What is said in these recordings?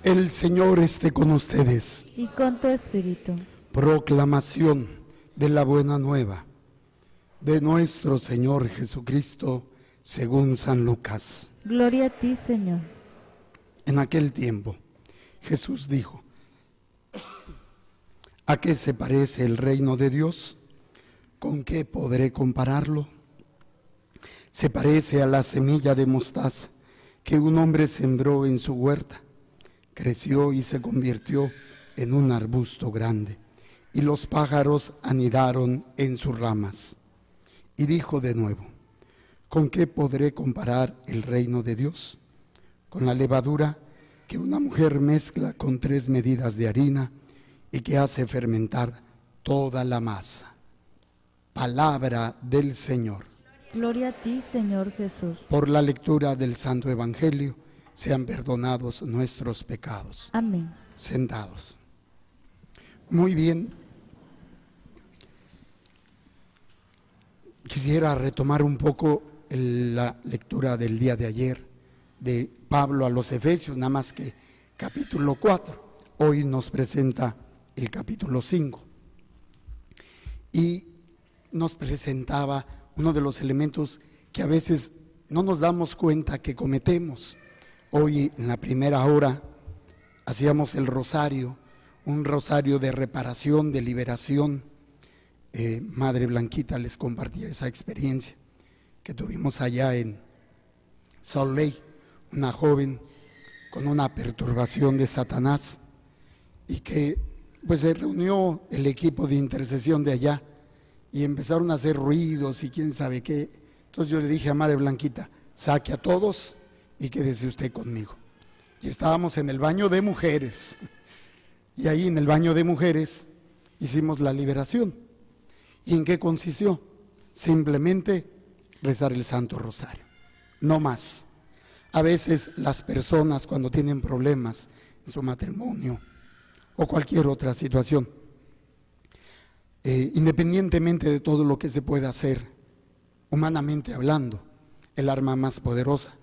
El Señor esté con ustedes. Y con tu espíritu. Proclamación de la buena nueva de nuestro Señor Jesucristo según San Lucas. Gloria a ti, Señor. En aquel tiempo Jesús dijo: ¿a qué se parece el reino de Dios? ¿Con qué podré compararlo? Se parece a la semilla de mostaza que un hombre sembró en su huerta. Creció y se convirtió en un arbusto grande, y los pájaros anidaron en sus ramas. Y dijo de nuevo: ¿con qué podré comparar el reino de Dios? Con la levadura que una mujer mezcla con 3 medidas de harina y que hace fermentar toda la masa. Palabra del Señor. Gloria a ti, Señor Jesús. Por la lectura del Santo Evangelio sean perdonados nuestros pecados. Amén. Sentados. Muy bien. Quisiera retomar un poco la lectura del día de ayer de Pablo a los Efesios, nada más que capítulo 4. Hoy nos presenta el capítulo 5. Y nos presentaba uno de los elementos que a veces no nos damos cuenta que cometemos. Hoy en la primera hora hacíamos el rosario, un rosario de reparación, de liberación. Madre Blanquita les compartía esa experiencia que tuvimos allá en Salt Lake, una joven con una perturbación de Satanás, y que pues se reunió el equipo de intercesión de allá y empezaron a hacer ruidos y quién sabe qué. Entonces yo le dije a Madre Blanquita: saque a todos y quédese usted conmigo. Y estábamos en el baño de mujeres, y ahí en el baño de mujeres hicimos la liberación. ¿Y en qué consistió? Simplemente rezar el Santo Rosario, no más. A veces las personas, cuando tienen problemas en su matrimonio o cualquier otra situación, independientemente de todo lo que se pueda hacer, humanamente hablando, el arma más poderosa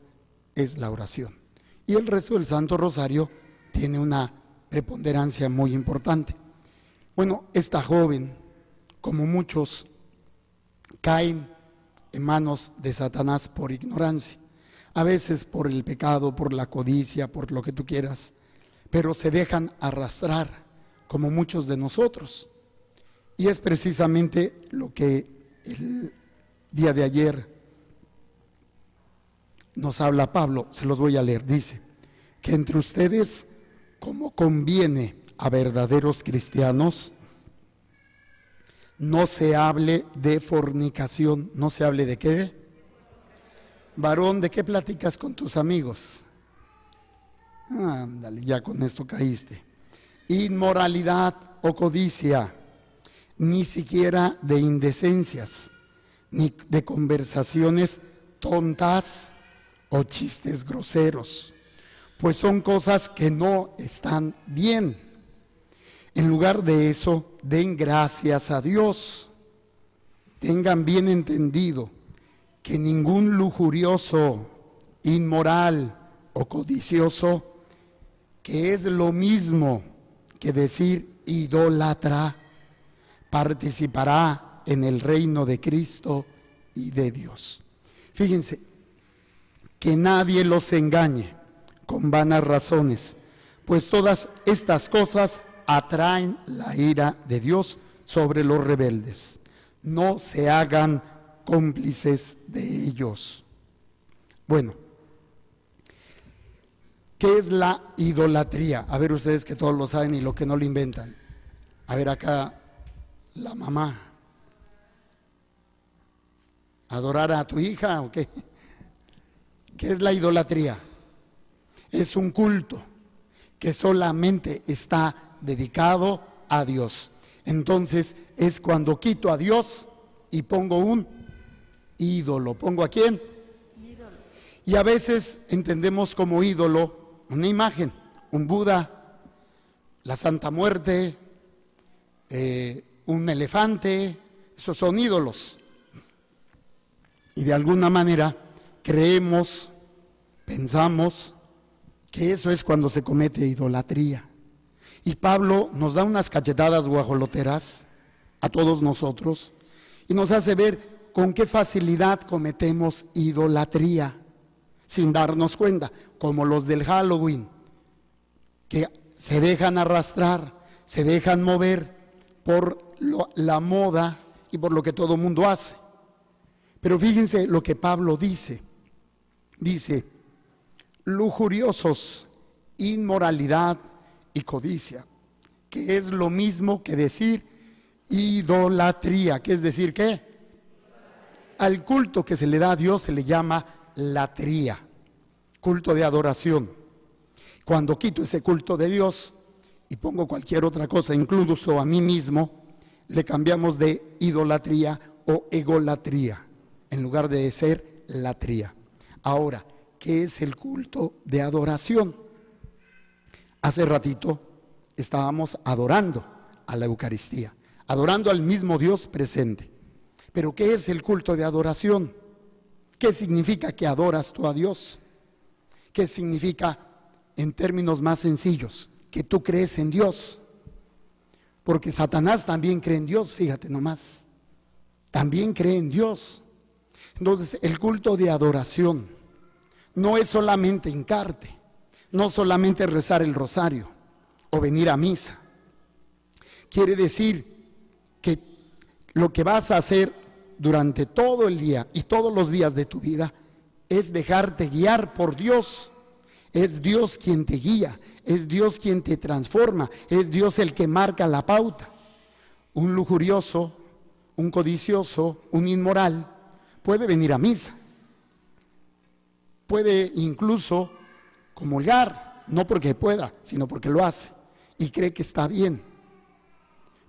es la oración. Y el rezo del Santo Rosario tiene una preponderancia muy importante. Bueno, esta joven, como muchos, caen en manos de Satanás por ignorancia, a veces por el pecado, por la codicia, por lo que tú quieras, pero se dejan arrastrar, como muchos de nosotros. Y es precisamente lo que el día de ayer nos habla Pablo. Se los voy a leer. Dice que entre ustedes, como conviene a verdaderos cristianos, no se hable de fornicación. ¿No se hable de qué? Varón, ¿de qué platicas con tus amigos? Ándale, ya con esto caíste. Inmoralidad o codicia, ni siquiera de indecencias, ni de conversaciones tontas o chistes groseros, pues son cosas que no están bien. En lugar de eso, den gracias a Dios. Tengan bien entendido que ningún lujurioso, inmoral o codicioso, que es lo mismo que decir idólatra, participará en el reino de Cristo y de Dios. Fíjense, que nadie los engañe con vanas razones, pues todas estas cosas atraen la ira de Dios sobre los rebeldes. No se hagan cómplices de ellos. Bueno, ¿qué es la idolatría? A ver, ustedes que todos lo saben y lo que no lo inventan. A ver acá, la mamá. ¿Adorar a tu hija o qué? ¿Qué es la idolatría? Es un culto que solamente está dedicado a Dios. Entonces es cuando quito a Dios y pongo un ídolo. ¿Pongo a quién? Ídolo. Y a veces entendemos como ídolo una imagen, un Buda, la Santa Muerte, un elefante. Esos son ídolos. Y de alguna manera creemos, pensamos que eso es cuando se comete idolatría. Y Pablo nos da unas cachetadas guajoloteras a todos nosotros y nos hace ver con qué facilidad cometemos idolatría sin darnos cuenta, como los del Halloween, que se dejan arrastrar, se dejan mover por la moda y por lo que todo mundo hace. Pero fíjense lo que Pablo dice. Dice, lujuriosos, inmoralidad y codicia, que es lo mismo que decir idolatría. ¿Qué es decir qué? Al culto que se le da a Dios se le llama latría, culto de adoración. Cuando quito ese culto de Dios y pongo cualquier otra cosa, incluso a mí mismo, le cambiamos de idolatría o egolatría, en lugar de ser latría. Ahora, ¿qué es el culto de adoración? Hace ratito estábamos adorando a la Eucaristía, adorando al mismo Dios presente. Pero ¿qué es el culto de adoración? ¿Qué significa que adoras tú a Dios? ¿Qué significa, en términos más sencillos, que tú crees en Dios? Porque Satanás también cree en Dios, fíjate nomás. También cree en Dios. Entonces, el culto de adoración no es solamente hincarte, no solamente rezar el rosario o venir a misa. Quiere decir que lo que vas a hacer durante todo el día y todos los días de tu vida es dejarte guiar por Dios. Es Dios quien te guía, es Dios quien te transforma, es Dios el que marca la pauta. Un lujurioso, un codicioso, un inmoral puede venir a misa, puede incluso comulgar, no porque pueda, sino porque lo hace y cree que está bien,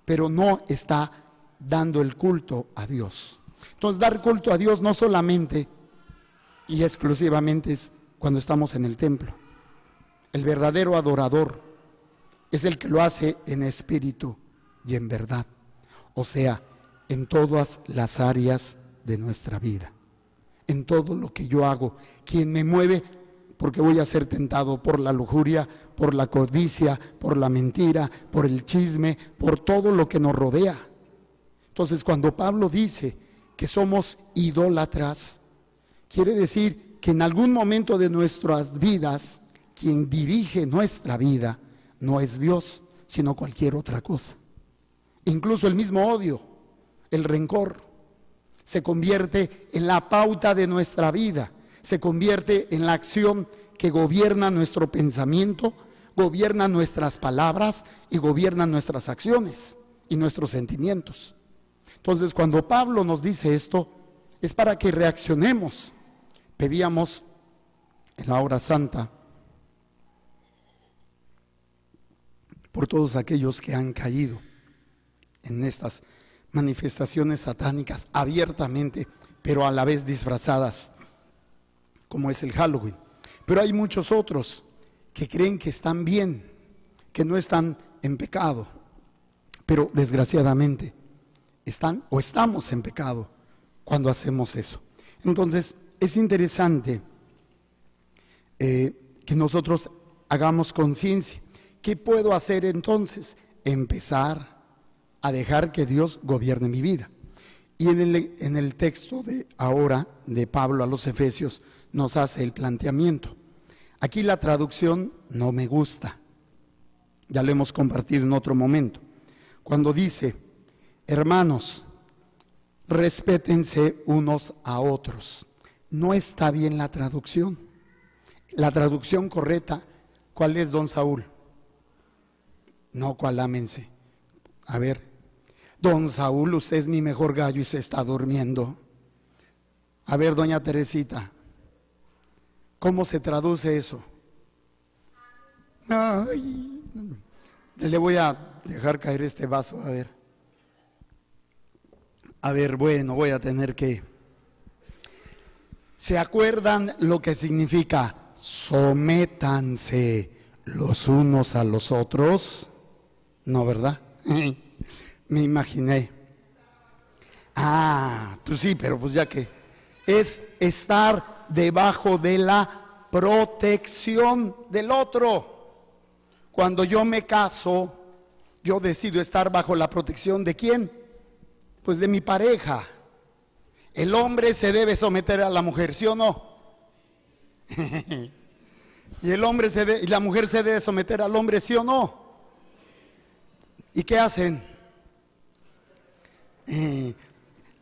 pero no está dando el culto a Dios. Entonces, dar culto a Dios no solamente y exclusivamente es cuando estamos en el templo. El verdadero adorador es el que lo hace en espíritu y en verdad, o sea, en todas las áreas de nuestra vida, en todo lo que yo hago. Quien me mueve, porque voy a ser tentado por la lujuria, por la codicia, por la mentira, por el chisme, por todo lo que nos rodea. Entonces, cuando Pablo dice que somos idólatras, quiere decir que en algún momento de nuestras vidas, quien dirige nuestra vida no es Dios, sino cualquier otra cosa. Incluso el mismo odio, el rencor, se convierte en la pauta de nuestra vida, se convierte en la acción que gobierna nuestro pensamiento, gobierna nuestras palabras y gobierna nuestras acciones y nuestros sentimientos. Entonces, cuando Pablo nos dice esto, es para que reaccionemos. Pedíamos en la hora santa por todos aquellos que han caído en estas manifestaciones satánicas abiertamente, pero a la vez disfrazadas, como es el Halloween. Pero hay muchos otros que creen que están bien, que no están en pecado, pero desgraciadamente están o estamos en pecado cuando hacemos eso. Entonces es interesante que nosotros hagamos conciencia. ¿Qué puedo hacer entonces? Empezar a dejar que Dios gobierne mi vida. Y en el texto de ahora de Pablo a los Efesios nos hace el planteamiento. Aquí la traducción no me gusta, ya lo hemos compartido en otro momento, cuando dice: hermanos, respétense unos a otros. No está bien la traducción. La traducción correcta, ¿cuál es, don Saúl? No, ¿cuál? Ámense. A ver, don Saúl, usted es mi mejor gallo y se está durmiendo. A ver, doña Teresita, ¿cómo se traduce eso? Ay, le voy a dejar caer este vaso, a ver, bueno, voy a tener que... ¿Se acuerdan lo que significa sométanse los unos a los otros? No, ¿verdad? Me imaginé. Pues sí, pero pues ya que es estar debajo de la protección del otro. Cuando yo me caso, yo decido estar bajo la protección ¿de quién? Pues de mi pareja. El hombre se debe someter a la mujer, ¿sí o no? Y y la mujer se debe someter al hombre, ¿sí o no? ¿Y qué hacen?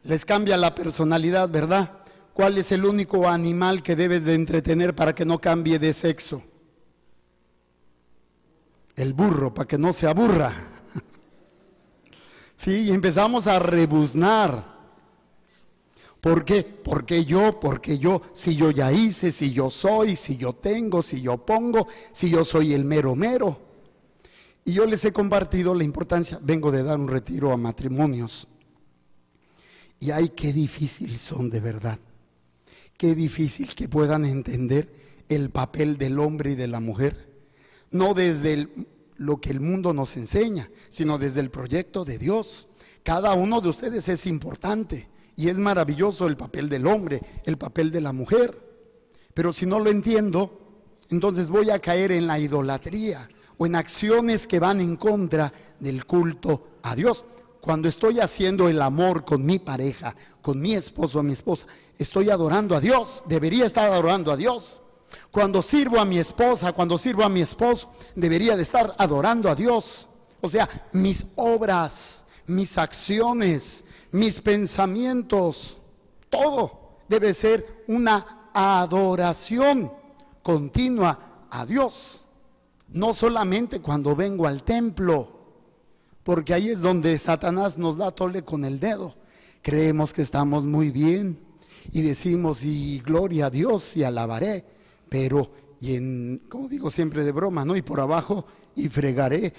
Les cambia la personalidad, ¿verdad? ¿Cuál es el único animal que debes de entretener para que no cambie de sexo? El burro, para que no se aburra. Sí, y empezamos a rebuznar. ¿Por qué? Porque yo, si yo ya hice, si yo soy, si yo tengo, si yo pongo, si yo soy el mero mero. Y yo les he compartido la importancia, vengo de dar un retiro a matrimonios. Y ay, qué difícil son de verdad. Qué difícil que puedan entender el papel del hombre y de la mujer. No desde lo que el mundo nos enseña, sino desde el proyecto de Dios. Cada uno de ustedes es importante. Y es maravilloso el papel del hombre, el papel de la mujer. Pero si no lo entiendo, entonces voy a caer en la idolatría o en acciones que van en contra del culto a Dios. Cuando estoy haciendo el amor con mi pareja, con mi esposo o mi esposa, estoy adorando a Dios, debería estar adorando a Dios. Cuando sirvo a mi esposa, cuando sirvo a mi esposo, debería de estar adorando a Dios. O sea, mis obras, mis acciones, mis pensamientos, todo debe ser una adoración continua a Dios. No solamente cuando vengo al templo, porque ahí es donde Satanás nos da tole con el dedo. Creemos que estamos muy bien y decimos, y gloria a Dios y alabaré, pero, como digo siempre de broma, ¿no? Y por abajo, y fregaré,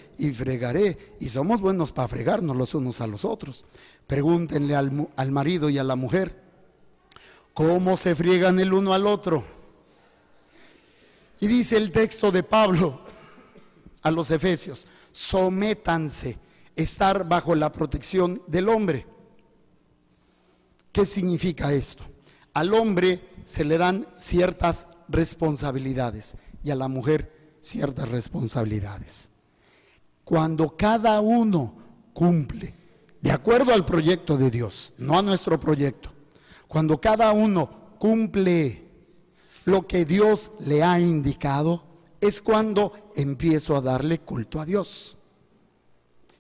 y somos buenos para fregarnos los unos a los otros. Pregúntenle al marido y a la mujer, ¿cómo se friegan el uno al otro? Y dice el texto de Pablo a los Efesios, sométanse, estar bajo la protección del hombre. ¿Qué significa esto? Al hombre se le dan ciertas responsabilidades y a la mujer ciertas responsabilidades. Cuando cada uno cumple de acuerdo al proyecto de Dios, no a nuestro proyecto, cuando cada uno cumple lo que Dios le ha indicado, es cuando empiezo a darle culto a Dios.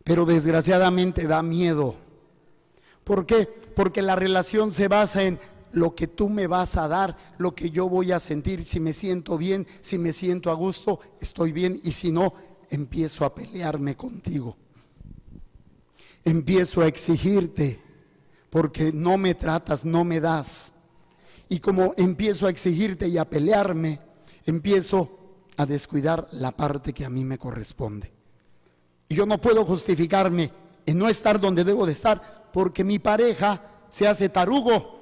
Pero desgraciadamente da miedo. ¿Por qué? Porque la relación se basa en lo que tú me vas a dar, lo que yo voy a sentir, si me siento bien, si me siento a gusto, estoy bien, y si no, empiezo a pelearme contigo. Empiezo a exigirte, porque no me tratas, no me das. Y como empiezo a exigirte y a pelearme, empiezo a descuidar la parte que a mí me corresponde. Y yo no puedo justificarme en no estar donde debo de estar, porque mi pareja se hace tarugo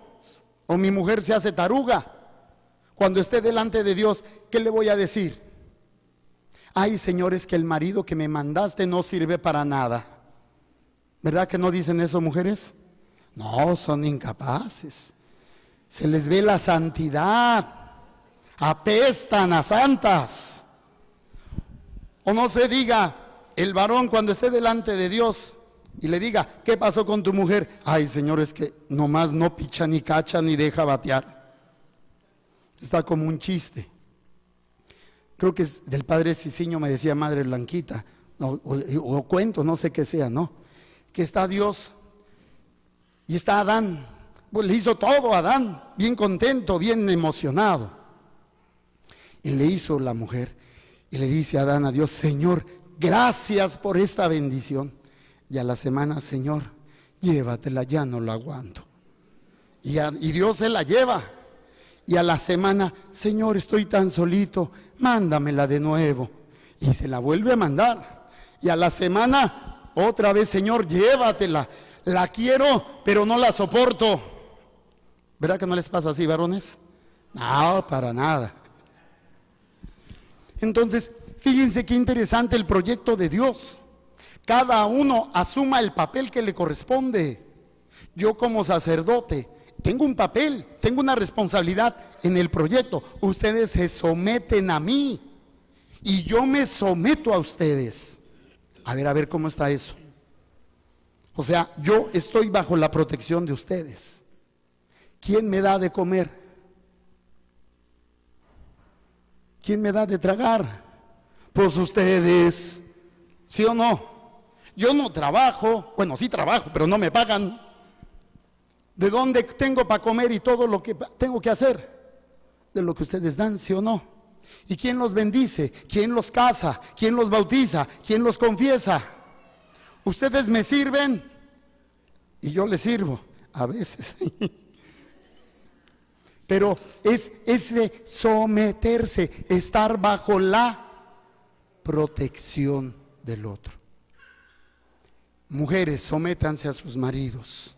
o mi mujer se hace taruga. Cuando esté delante de Dios, ¿qué le voy a decir? Ay, Señor, es que el marido que me mandaste no sirve para nada. ¿Verdad que no dicen eso, mujeres? No, son incapaces. Se les ve la santidad. Apestan a santas. O no se diga el varón cuando esté delante de Dios y le diga, ¿qué pasó con tu mujer? Ay, Señor, es que nomás no picha ni cacha ni deja batear. Está como un chiste. Creo que es del padre Ciciño, me decía Madre Blanquita, o cuento, no sé qué sea, ¿no? Que está Dios y está Adán. Pues le hizo todo a Adán, bien contento, bien emocionado. Y le hizo la mujer y le dice a Adán a Dios, Señor, gracias por esta bendición. Y a la semana, Señor, llévatela, ya no lo aguanto. Y Dios se la lleva. Y a la semana, Señor, estoy tan solito, mándamela de nuevo. Y se la vuelve a mandar. Y a la semana, otra vez, Señor, llévatela. La quiero, pero no la soporto. ¿Verdad que no les pasa así, varones? No, para nada. Entonces, fíjense qué interesante el proyecto de Dios. Cada uno asuma el papel que le corresponde. Yo como sacerdote tengo un papel, tengo una responsabilidad en el proyecto. Ustedes se someten a mí y yo me someto a ustedes. A ver cómo está eso. O sea, yo estoy bajo la protección de ustedes. ¿Quién me da de comer? ¿Quién me da de tragar? Pues ustedes, ¿sí o no? Yo no trabajo, bueno, sí trabajo, pero no me pagan. ¿De dónde tengo para comer y todo lo que tengo que hacer? De lo que ustedes dan, ¿sí o no? ¿Y quién los bendice? ¿Quién los casa? ¿Quién los bautiza? ¿Quién los confiesa? Ustedes me sirven y yo les sirvo, a veces. Pero es ese someterse, estar bajo la protección del otro. Mujeres, sométanse a sus maridos.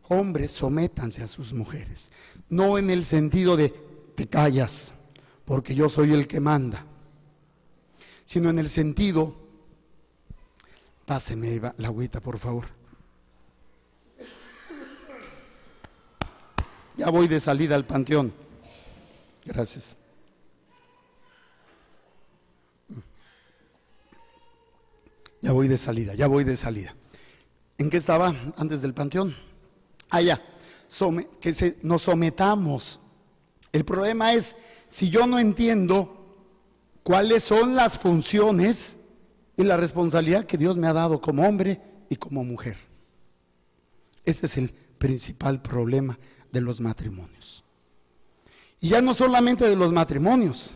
Hombres, sométanse a sus mujeres. No en el sentido de te callas, porque yo soy el que manda, sino en el sentido, páseme la agüita por favor. Ya voy de salida al panteón. Gracias. Ya voy de salida. ¿En qué estaba antes del panteón? Ya, que nos sometamos. El problema es, si yo no entiendo cuáles son las funciones y la responsabilidad que Dios me ha dado como hombre y como mujer. Ese es el principal problema de los matrimonios. Y ya no solamente de los matrimonios,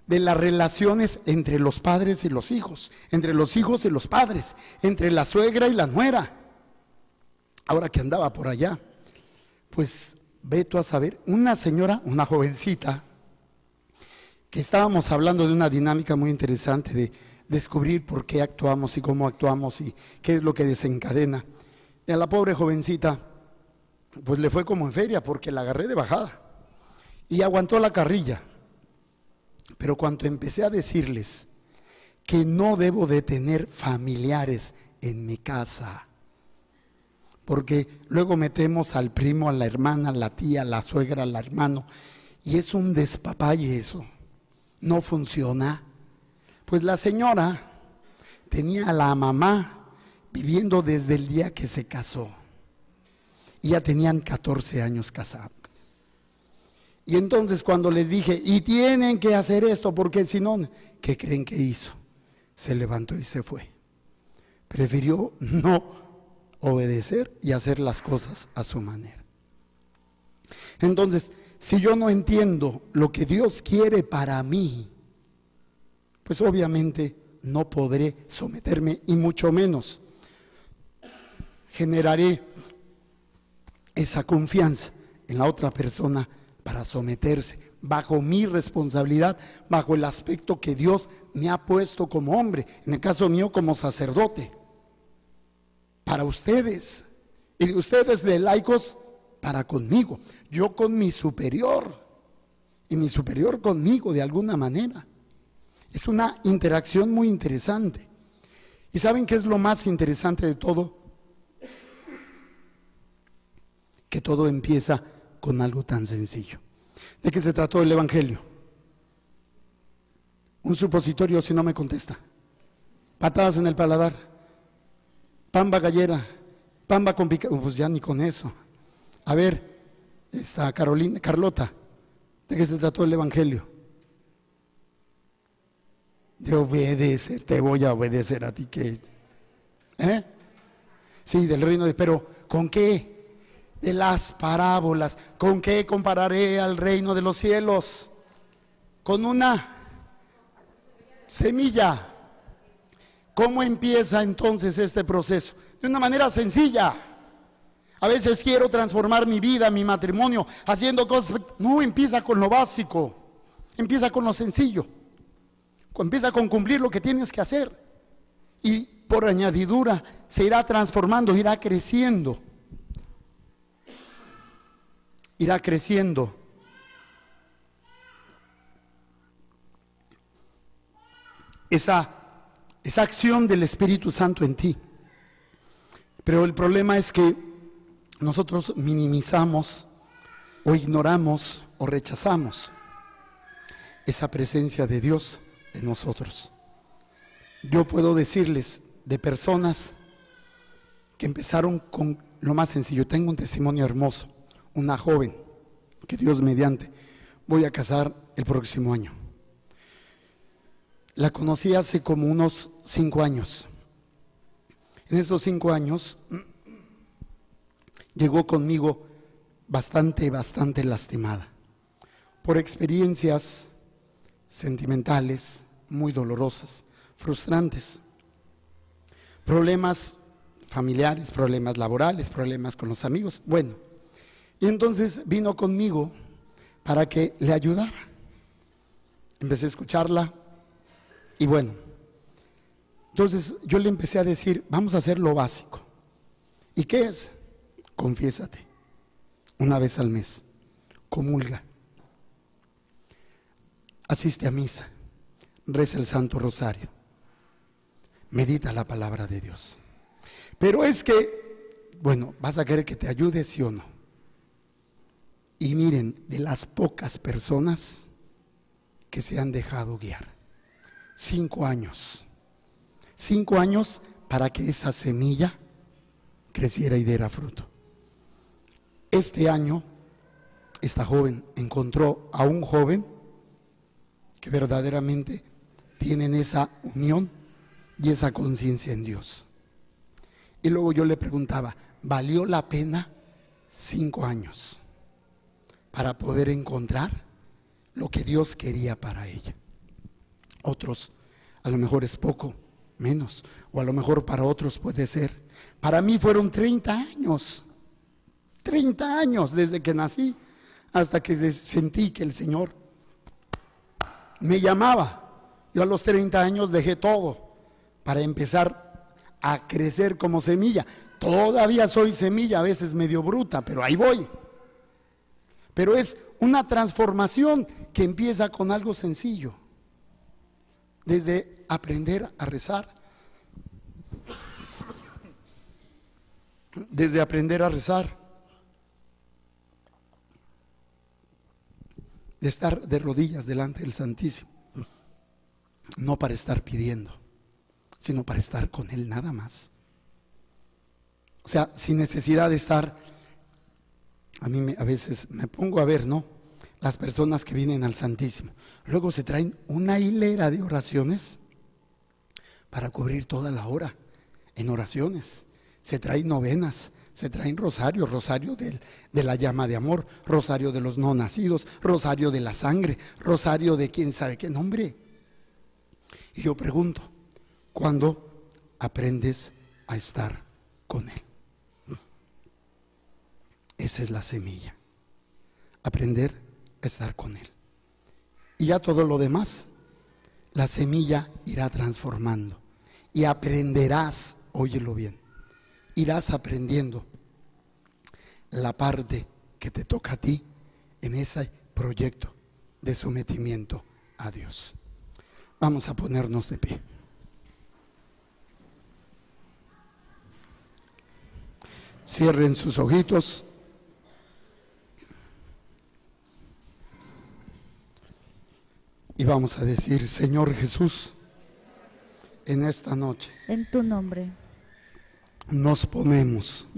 de las relaciones entre los padres y los hijos, entre los hijos y los padres, entre la suegra y la nuera. Ahora que andaba por allá, pues ve tú a saber, una señora, una jovencita, que estábamos hablando de una dinámica muy interesante de descubrir por qué actuamos y cómo actuamos y qué es lo que desencadena. Y a la pobre jovencita, pues le fue como en feria porque la agarré de bajada y aguantó la carrilla. Pero cuando empecé a decirles que no debo de tener familiares en mi casa, porque luego metemos al primo, a la hermana, a la tía, a la suegra, al hermano, y es un despapalle eso, no funciona. Pues la señora tenía a la mamá viviendo desde el día que se casó, y ya tenían 14 años casados. Y entonces cuando les dije, y tienen que hacer esto, porque si no, ¿qué creen que hizo? Se levantó y se fue. Prefirió no obedecer y hacer las cosas a su manera. Entonces, si yo no entiendo lo que Dios quiere para mí, pues obviamente no podré someterme y mucho menos generaré esa confianza en la otra persona para someterse bajo mi responsabilidad, bajo el aspecto que Dios me ha puesto como hombre, en el caso mío como sacerdote, para ustedes, y ustedes de laicos para conmigo, yo con mi superior y mi superior conmigo de alguna manera. Es una interacción muy interesante. ¿Y saben qué es lo más interesante de todo? Que todo empieza con algo tan sencillo. ¿De qué se trató el evangelio? Un supositorio si no me contesta. Patadas en el paladar. Pamba gallera. Pamba con picante. Pues ya ni con eso. A ver, está Carlota. ¿De qué se trató el evangelio? De obedecer. Te voy a obedecer a ti que... Sí, del reino de... Pero ¿con qué? De las parábolas. ¿Con qué compararé al reino de los cielos? Con una semilla. ¿Cómo empieza entonces este proceso? De una manera sencilla. A veces quiero transformar mi vida, mi matrimonio, haciendo cosas. No, empieza con lo básico. Empieza con lo sencillo. Empieza con cumplir lo que tienes que hacer. Y por añadidura se irá transformando, irá creciendo. Irá creciendo. Esa acción del Espíritu Santo en ti. Pero el problema es que nosotros minimizamos o ignoramos o rechazamos esa presencia de Dios en nosotros. Yo puedo decirles de personas que empezaron con lo más sencillo. Tengo un testimonio hermoso, una joven que Dios mediante voy a casar el próximo año. La conocí hace como unos 5 años. En esos 5 años llegó conmigo bastante lastimada por experiencias sentimentales muy dolorosas, frustrantes, problemas familiares, problemas laborales, problemas con los amigos. Bueno, y entonces vino conmigo para que le ayudara. Empecé a escucharla y bueno, entonces yo le empecé a decir, vamos a hacer lo básico. ¿Y qué es? Confiésate una vez al mes, comulga, asiste a misa, reza el Santo Rosario, medita la palabra de Dios. Pero es que, bueno, vas a querer que te ayude, sí o no. Y miren, de las pocas personas que se han dejado guiar, 5 años, 5 años para que esa semilla creciera y diera fruto. Este año, esta joven encontró a un joven que verdaderamente tienen esa unión y esa conciencia en Dios. Y luego yo le preguntaba, ¿valió la pena 5 años para poder encontrar lo que Dios quería para ella? Otros, a lo mejor es poco, menos, o a lo mejor para otros puede ser. Para mí fueron 30 años, 30 años desde que nací hasta que sentí que el Señor me llamaba. Yo a los 30 años dejé todo para empezar a crecer como semilla. Todavía soy semilla, a veces medio bruta, pero ahí voy. Pero es una transformación que empieza con algo sencillo. Desde aprender a rezar, desde aprender a rezar, de estar de rodillas delante del Santísimo, no para estar pidiendo, sino para estar con Él nada más. O sea, sin necesidad de estar. A veces me pongo a ver, ¿no? Las personas que vienen al Santísimo, luego se traen una hilera de oraciones para cubrir toda la hora en oraciones. Se traen novenas, se traen rosarios, rosario de la llama de amor, rosario de los no nacidos, rosario de la sangre, rosario de quién sabe qué nombre. Y yo pregunto, ¿cuándo aprendes a estar con Él? Esa es la semilla, aprender a estar con Él. Y ya todo lo demás, la semilla irá transformando y aprenderás, óyelo bien, irás aprendiendo la parte que te toca a ti en ese proyecto de sometimiento a Dios. Vamos a ponernos de pie. Cierren sus ojitos. Y vamos a decir, Señor Jesús, en esta noche, en tu nombre, nos ponemos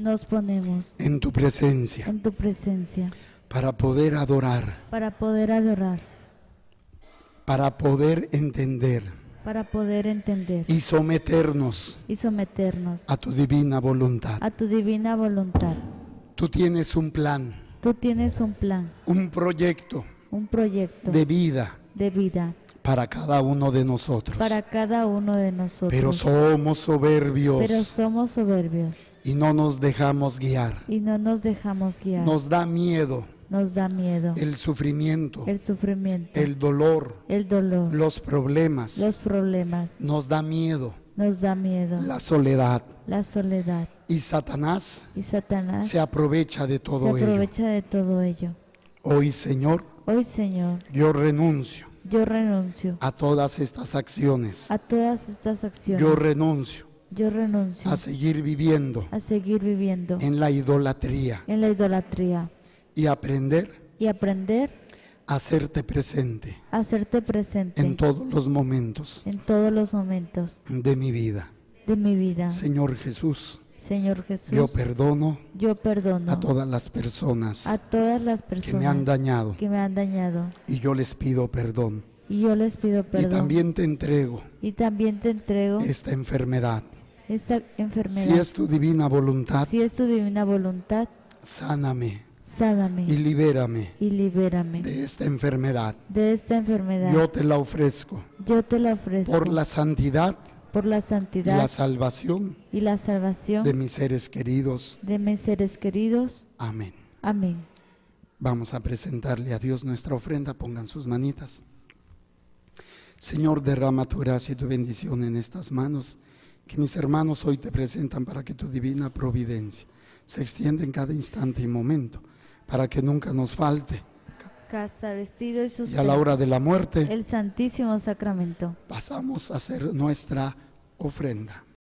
en tu presencia, para poder adorar, para poder entender, y someternos a tu divina voluntad. Tú tienes un plan, un proyecto de vida para cada uno de nosotros. Pero somos soberbios. Y no nos dejamos guiar. Nos da miedo. El sufrimiento. El dolor. Los problemas. Nos da miedo. La soledad. Y Satanás se aprovecha de todo ello. Hoy, Señor, yo renuncio a todas estas acciones. Yo renuncio a seguir viviendo en la idolatría. y aprender a hacerte presente hacerte presente en todos los momentos en todos los momentos de mi vida. de mi vida. Señor Jesús, Señor Jesús, yo perdono a todas las personas todas las que personas me han dañado que me han dañado, y yo les pido perdón. y yo les pido perdón. Y también te entrego esta enfermedad. enfermedad. Si es tu divina voluntad, Si es tu divina voluntad, sáname sáname y libérame y libérame de esta enfermedad. de esta enfermedad. Yo te la ofrezco Yo te la ofrezco por la santidad por la y santidad la salvación y la salvación de mis seres queridos. de mis seres queridos. Amén. Amén. Vamos a presentarle a Dios nuestra ofrenda. Pongan sus manitas. Señor, derrama tu gracia y tu bendición en estas manos que mis hermanos hoy te presentan, para que tu divina providencia se extienda en cada instante y momento, para que nunca nos falte. Casa, vestido y Y sustento. a la hora de la muerte El Santísimo Sacramento. pasamos a hacer nuestra ofrenda.